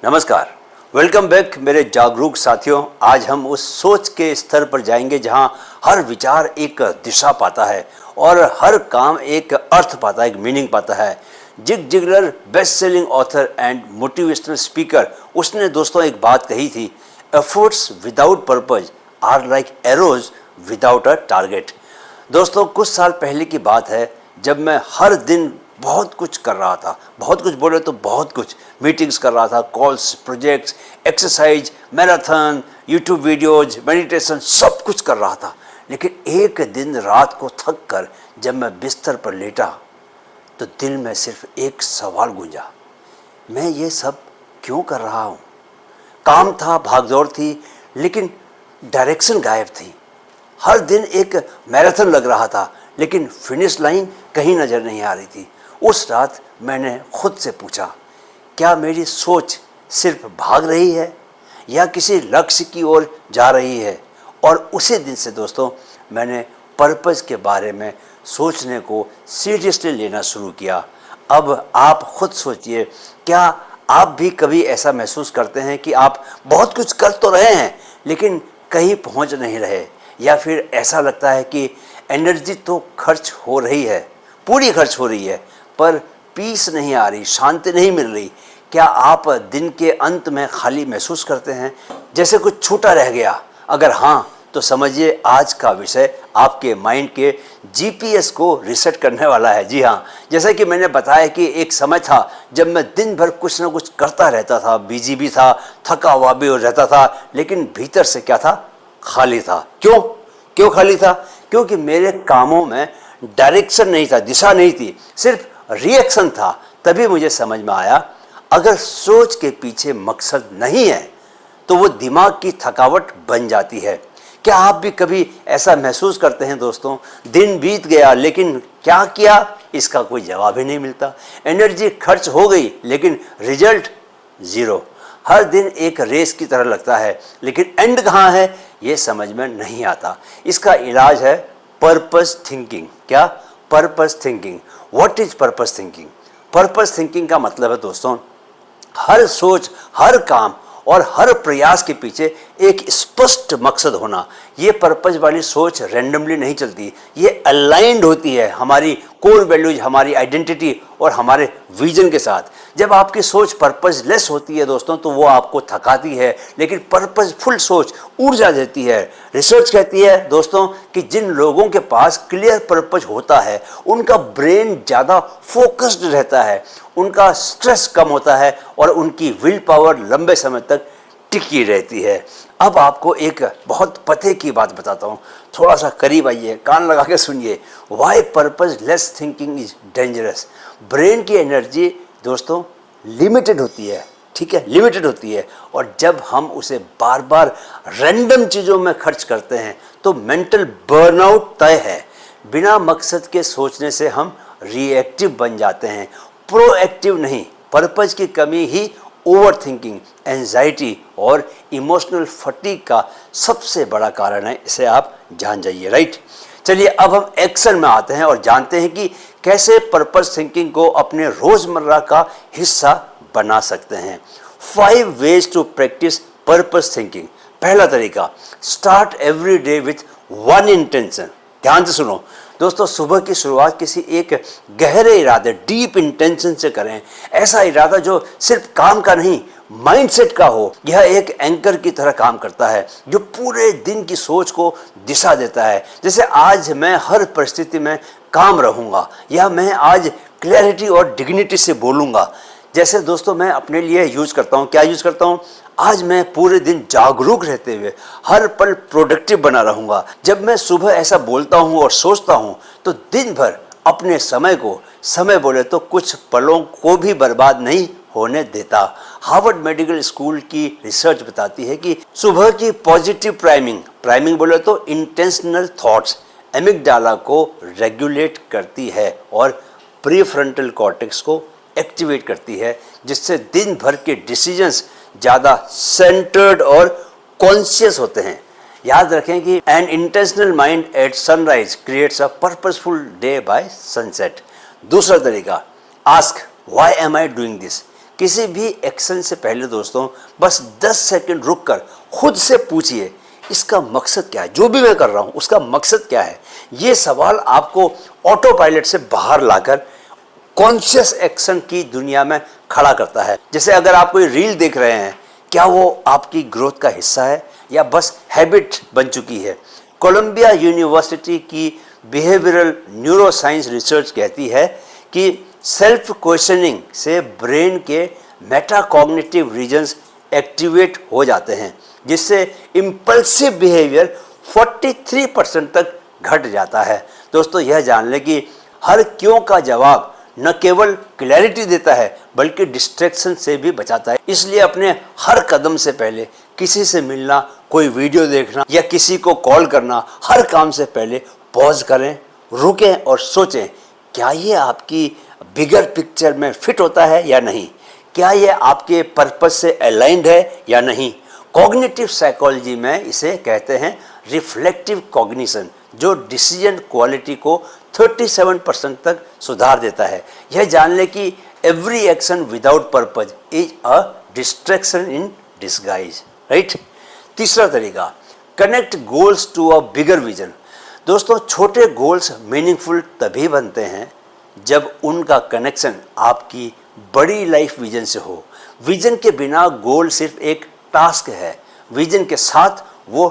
नमस्कार, welcome back मेरे जागरूक साथियों। आज हम उस सोच के स्तर पर जाएंगे जहां हर विचार एक दिशा पाता है और हर काम एक अर्थ पाता है, एक मीनिंग पाता है। Zig Ziglar best selling author and motivational speaker, उसने दोस्तों एक बात कही थी, efforts without purpose are like arrows without a target. दोस्तों, कुछ साल पहले की बात है जब मैं हर दिन बहुत कुछ कर रहा था, बहुत कुछ बोले तो बहुत कुछ, मीटिंग्स कर रहा था, calls, projects, exercise, marathon, YouTube videos, meditation, सब कुछ कर रहा था। लेकिन एक दिन रात को थक कर जब मैं बिस्तर पर लेटा तो दिल में सिर्फ एक सवाल गूंजा, मैं ये सब क्यों कर रहा हूँ? काम था, भागदौड़ थी, लेकिन डायरेक्शन गायब थी। हर दिन एक मैराथन लग रहा था, लेकिन फिनिश लाइन कहीं नज़र नहीं आ रही थी। उस रात मैंने खुद से पूछा, क्या मेरी सोच सिर्फ भाग रही है या किसी लक्ष्य की ओर जा रही है? और उसी दिन से दोस्तों मैंने पर्पस के बारे में सोचने को सीरियसली लेना शुरू किया। अब आप खुद सोचिए, क्या आप भी कभी ऐसा महसूस करते हैं कि आप बहुत कुछ कर तो रहे हैं लेकिन कहीं पहुंच नहीं रहे, या फिर ऐसा लगता है कि एनर्जी तो खर्च हो रही है, पूरी खर्च हो रही है, पर पीस नहीं आ रही, शांति नहीं मिल रही? क्या आप दिन के अंत में खाली महसूस करते हैं, जैसे कुछ छूटा रह गया? अगर हाँ, तो समझिए आज का विषय आपके माइंड के जीपीएस को रीसेट करने वाला है। जी हाँ, जैसा कि मैंने बताया कि एक समय था जब मैं दिन भर कुछ ना कुछ करता रहता था, बिजी भी था, थका हुआ भी रहता था, लेकिन भीतर से क्या था? खाली था। क्यों खाली था? क्योंकि मेरे कामों में डायरेक्शन नहीं था, दिशा नहीं थी, सिर्फ रिएक्शन था। तभी मुझे समझ में आया, अगर सोच के पीछे मकसद नहीं है तो वो दिमाग की थकावट बन जाती है। क्या आप भी कभी ऐसा महसूस करते हैं दोस्तों, दिन बीत गया लेकिन क्या किया इसका कोई जवाब ही नहीं मिलता? एनर्जी खर्च हो गई लेकिन रिजल्ट जीरो। हर दिन एक रेस की तरह लगता है, लेकिन एंड कहाँ है ये समझ में नहीं आता। इसका इलाज है पर्पस थिंकिंग। क्या? Purpose thinking. What is purpose thinking? Purpose thinking का मतलब है दोस्तों, हर सोच, हर काम और हर प्रयास के पीछे एक स्पष्ट मकसद होना। ये पर्पस वाली सोच रैंडमली नहीं चलती, ये अलाइंड होती है हमारी कोर वैल्यूज, हमारी आइडेंटिटी और हमारे विजन के साथ। जब आपकी सोच पर्पस लेस होती है दोस्तों तो वो आपको थकाती है, लेकिन पर्पसफुल सोच ऊर्जा देती है। रिसर्च कहती है दोस्तों कि जिन लोगों के पास क्लियर पर्पस होता है उनका ब्रेन ज़्यादा फोकस्ड रहता है, उनका स्ट्रेस कम होता है और उनकी विल पावर लंबे समय तक टिकी रहती है। अब आपको एक बहुत पते की बात बताता हूँ, थोड़ा सा करीब आइए, कान लगा के सुनिए। Why purposeless thinking is dangerous? Brain की एनर्जी दोस्तों लिमिटेड होती है, ठीक है, लिमिटेड होती है, और जब हम उसे बार बार रैंडम चीज़ों में खर्च करते हैं तो मेंटल बर्नआउट तय है। बिना मकसद के सोचने से हम रिएक्टिव बन जाते हैं, प्रोएक्टिव नहीं। पर्पस की कमी ही ओवर थिंकिंग, एंजाइटी और इमोशनल फटीग का सबसे बड़ा कारण है। इसे आप जान जाइए, राइट? चलिए अब हम एक्शन में आते हैं और जानते हैं कि कैसे पर्पस थिंकिंग को अपने रोजमर्रा का हिस्सा बना सकते हैं। 5 ways to practise purpose thinking. पहला तरीका, start every day with 1 intention. ध्यान से सुनो दोस्तों, सुबह की शुरुआत किसी एक गहरे इरादे, डीप इंटेंशन से करें। ऐसा इरादा जो सिर्फ काम का नहीं, माइंडसेट का हो। यह एक एंकर की तरह काम करता है जो पूरे दिन की सोच को दिशा देता है। जैसे आज मैं हर परिस्थिति में काम रहूंगा, या मैं आज क्लैरिटी और डिग्निटी से बोलूंगा। जैसे दोस्तों मैं अपने लिए यूज करता हूँ, क्या यूज करता हूँ? आज मैं पूरे दिन जागरूक रहते हुए हर पल प्रोडक्टिव बना रहूंगा। जब मैं सुबह ऐसा बोलता हूँ और सोचता हूँ तो दिन भर अपने समय को, समय बोले तो कुछ पलों को भी बर्बाद नहीं होने देता। हार्वर्ड मेडिकल स्कूल की रिसर्च बताती है कि सुबह की पॉजिटिव प्राइमिंग बोले तो इंटेंशनल थॉट्स एमिगडाला को रेगुलेट करती है और प्रीफ्रंटल कॉर्टेक्स को एक्टिवेट करती है, जिससे दिन भर के डिसीजंस ज़्यादा सेंटर्ड और कॉन्शियस होते हैं। याद रखें कि an intentional mind at sunrise creates a purposeful day by sunset. दूसरा तरीका, ask why am I doing this? किसी भी एक्शन से पहले दोस्तों बस 10 सेकंड रुक कर खुद से पूछिए, इसका मकसद क्या है, जो भी मैं कर रहा हूँ उसका मकसद क्या है। ये सवाल आपको ऑटो पायलट से बाहर लाकर कॉन्शियस एक्शन की दुनिया में खड़ा करता है। जैसे अगर आप कोई रील देख रहे हैं, क्या वो आपकी ग्रोथ का हिस्सा है या बस हैबिट बन चुकी है। कोलंबिया यूनिवर्सिटी की बिहेवियरल न्यूरोसाइंस रिसर्च कहती है कि सेल्फ क्वेश्चनिंग से ब्रेन के मेटाकॉग्निटिव रीजन्स एक्टिवेट हो जाते हैं, जिससे इम्पल्सिव बिहेवियर 43% तक घट जाता है। दोस्तों यह जान लें कि हर क्यों का जवाब न केवल क्लैरिटी देता है बल्कि डिस्ट्रैक्शन से भी बचाता है। इसलिए अपने हर कदम से पहले किसी से मिलना, कोई वीडियो देखना या किसी को कॉल करना, हर काम से पहले पॉज करें, रुकें और सोचें, क्या ये आपकी बिगर पिक्चर में फिट होता है या नहीं, क्या ये आपके पर्पस से अलाइंड है या नहीं। कॉग्निटिव साइकोलॉजी में इसे कहते हैं रिफ्लेक्टिव कॉग्निशन, जो डिसीजन क्वालिटी को 37% तक सुधार देता है। यह जान ले कि every action without purpose is a distraction in disguise, right. तीसरा तरीका, connect goals to a bigger vision. दोस्तों छोटे गोल्स मीनिंगफुल तभी बनते हैं जब उनका कनेक्शन आपकी बड़ी लाइफ विजन से हो। विजन के बिना गोल सिर्फ एक टास्क है, विजन के साथ वो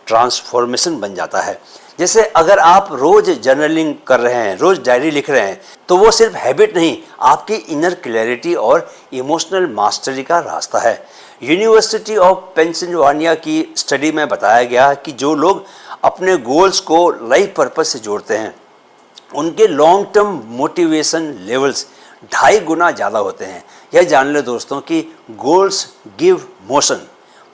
ट्रांसफॉर्मेशन बन जाता है। जैसे अगर आप रोज जर्नलिंग कर रहे हैं, रोज डायरी लिख रहे हैं, तो वो सिर्फ हैबिट नहीं, आपकी इनर क्लैरिटी और इमोशनल मास्टरी का रास्ता है। यूनिवर्सिटी ऑफ पेंसिल्वानिया की स्टडी में बताया गया कि जो लोग अपने गोल्स को लाइफ पर्पस से जोड़ते हैं, उनके लॉन्ग टर्म मोटिवेशन लेवल्स 2.5 गुना ज़्यादा होते हैं। यह जान ले दोस्तों कि goals give motion,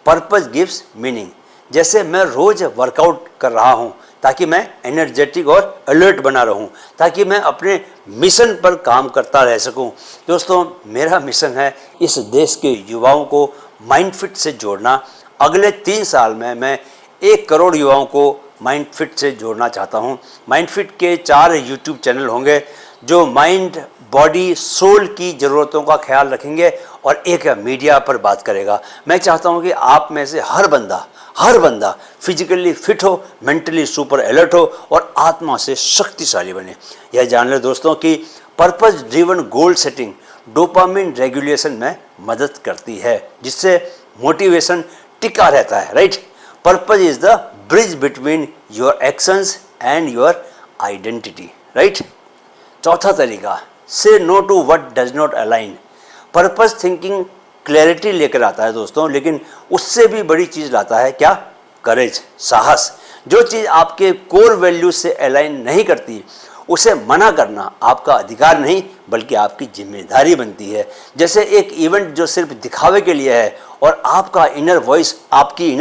purpose gives meaning. जैसे मैं रोज वर्कआउट कर रहा हूँ ताकि मैं एनर्जेटिक और अलर्ट बना रहूं, ताकि मैं अपने मिशन पर काम करता रह सकूं। दोस्तों मेरा मिशन है इस देश के युवाओं को माइंडफिट से जोड़ना। अगले 3 साल में मैं 1 करोड़ युवाओं को माइंडफिट से जोड़ना चाहता हूं। माइंडफिट के 4 यूट्यूब चैनल होंगे जो माइंड, बॉडी, सोल की ज़रूरतों का ख्याल रखेंगे और एक मीडिया पर बात करेगा। मैं चाहता हूं कि आप में से हर बंदा फिजिकली फिट हो, मेंटली सुपर अलर्ट हो और आत्मा से शक्तिशाली बने। यह जान ले दोस्तों कि purpose driven goal setting dopamine regulation में मदद करती है, जिससे मोटिवेशन टिका रहता है, right. Purpose is the bridge between your actions and your identity, right. चौथा तरीका, say no to what does not align. Purpose thinking clarity लेकर आता है दोस्तों, लेकिन उससे भी बड़ी चीज़ लाता है क्या? करेज, साहस। जो चीज़ आपके कोर वैल्यू से अलाइन नहीं करती उसे मना करना आपका अधिकार नहीं बल्कि आपकी जिम्मेदारी बनती है। जैसे एक इवेंट जो सिर्फ दिखावे के लिए है और आपकी इनर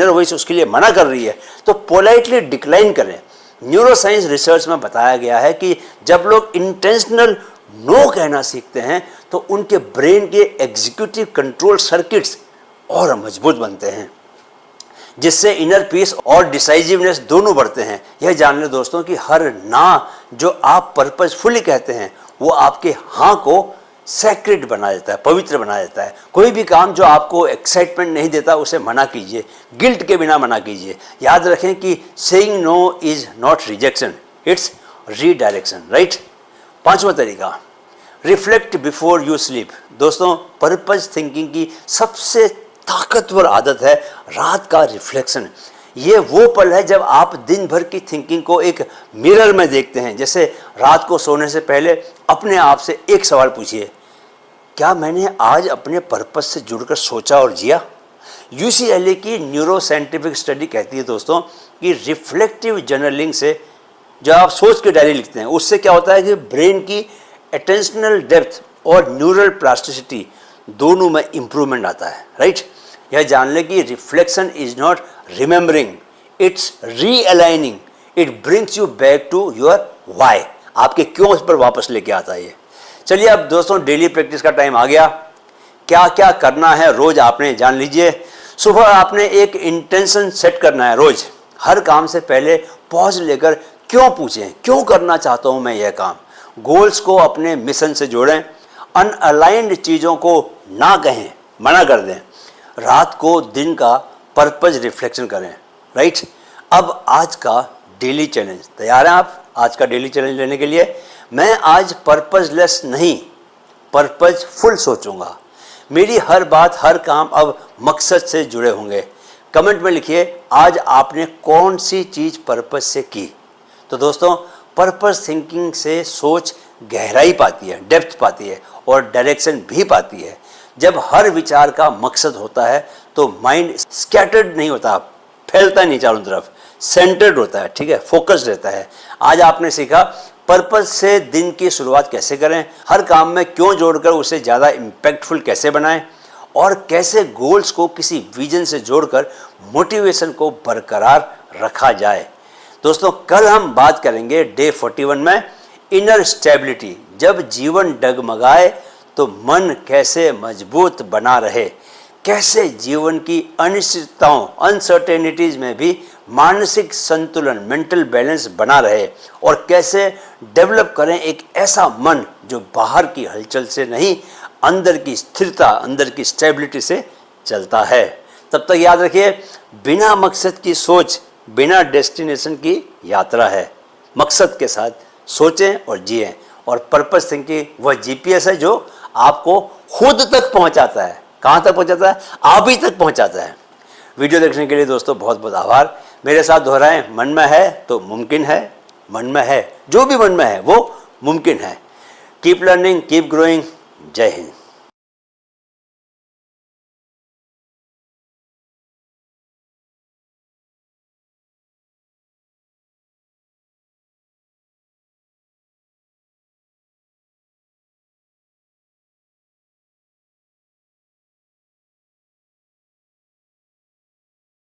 वॉइस उसके लिए मना कर रही है, तो पोलाइटली डिक्लाइन करें। न्यूरोसाइंस रिसर्च में बताया गया है कि जब लोग इंटेंशनल नो कहना सीखते हैं तो उनके ब्रेन के एग्जीक्यूटिव कंट्रोल सर्किट्स और मजबूत बनते हैं, जिससे इनर पीस और डिसाइसिवनेस दोनों बढ़ते हैं। यह जान लें दोस्तों कि हर ना जो आप पर्पसफुली कहते हैं वो आपके हाँ को सैक्रेड बना देता है, पवित्र बना देता है। कोई भी काम जो आपको एक्साइटमेंट नहीं देता उसे मना कीजिए, गिल्ट के बिना मना कीजिए। याद रखें कि saying no is not rejection, it's redirection, right. 5वां तरीका, रिफ्लेक्ट बिफोर यू स्लीप। दोस्तों पर्पस थिंकिंग की सबसे ताकतवर आदत है रात का रिफ्लेक्शन। ये वो पल है जब आप दिन भर की थिंकिंग को एक मिरर में देखते हैं। जैसे रात को सोने से पहले अपने आप से एक सवाल पूछिए, क्या मैंने आज अपने पर्पस से जुड़कर सोचा और जिया? UCLA की न्यूरो साइंटिफिक स्टडी कहती है दोस्तों कि रिफ्लेक्टिव जर्नलिंग से, जब आप सोच के डायरी लिखते हैं, उससे क्या होता है कि ब्रेन की अटेंशनल डेप्थ और न्यूरल प्लास्टिसिटी दोनों में इंप्रूवमेंट आता है, राइट। यह जान लें कि reflection is not remembering, it's realigning, it brings you back to your why. आपके क्यों पर वापस लेके आता है ये। चलिए अब दोस्तों डेली प्रैक्टिस का टाइम आ गया। क्या क्या करना है रोज आपने जान लीजिए। सुबह आपने एक इंटेंशन सेट करना है। रोज हर काम से पहले पॉज लेकर क्यों पूछें, क्यों करना चाहता हूं मैं यह काम। गोल्स को अपने मिशन से जोड़ें, अनअलाइंड चीज़ों को ना कहें, मना कर दें। रात को दिन का पर्पज रिफ्लेक्शन करें, राइट। अब आज का डेली चैलेंज, तैयार हैं आप आज का डेली चैलेंज लेने के लिए? मैं आज पर्पजलेस नहीं, पर्पजफुल सोचूंगा। मेरी हर बात, हर काम अब मकसद से जुड़े होंगे। कमेंट में लिखिए आज आपने कौन सी चीज़ पर्पज से की। तो दोस्तों, पर्पज थिंकिंग से सोच गहराई पाती है, डेप्थ पाती है और डायरेक्शन भी पाती है। जब हर विचार का मकसद होता है तो माइंड स्कैटर्ड नहीं होता, फैलता नहीं चारों तरफ, सेंटर्ड होता है, ठीक है, फोकस्ड रहता है। आज आपने सीखा पर्पज से दिन की शुरुआत कैसे करें, हर काम में क्यों जोड़कर उसे ज़्यादा इम्पैक्टफुल कैसे बनाएं और कैसे गोल्स को किसी विजन से जोड़कर मोटिवेशन को बरकरार रखा जाए। दोस्तों, कल हम बात करेंगे डे 41 में इनर स्टेबिलिटी। जब जीवन डगमगाए तो मन कैसे मजबूत बना रहे, कैसे जीवन की अनिश्चितताओं, अनसर्टेनिटीज में भी मानसिक संतुलन, मेंटल बैलेंस बना रहे और कैसे डेवलप करें एक ऐसा मन जो बाहर की हलचल से नहीं, अंदर की स्थिरता, अंदर की स्टेबिलिटी से चलता है। तब तक याद रखिए, बिना मकसद की सोच बिना डेस्टिनेशन की यात्रा है। मकसद के साथ सोचें और जिएं, और पर्पस थिंकिंग वह जीपीएस है जो आपको खुद तक पहुंचाता है। कहाँ तक पहुंचाता है? आप ही तक पहुंचाता है। वीडियो देखने के लिए दोस्तों बहुत बहुत आभार। मेरे साथ दोहराएं, मन में है तो मुमकिन है, मन में है, जो भी मन में है वो मुमकिन है। Keep learning, keep growing. जय हिंद।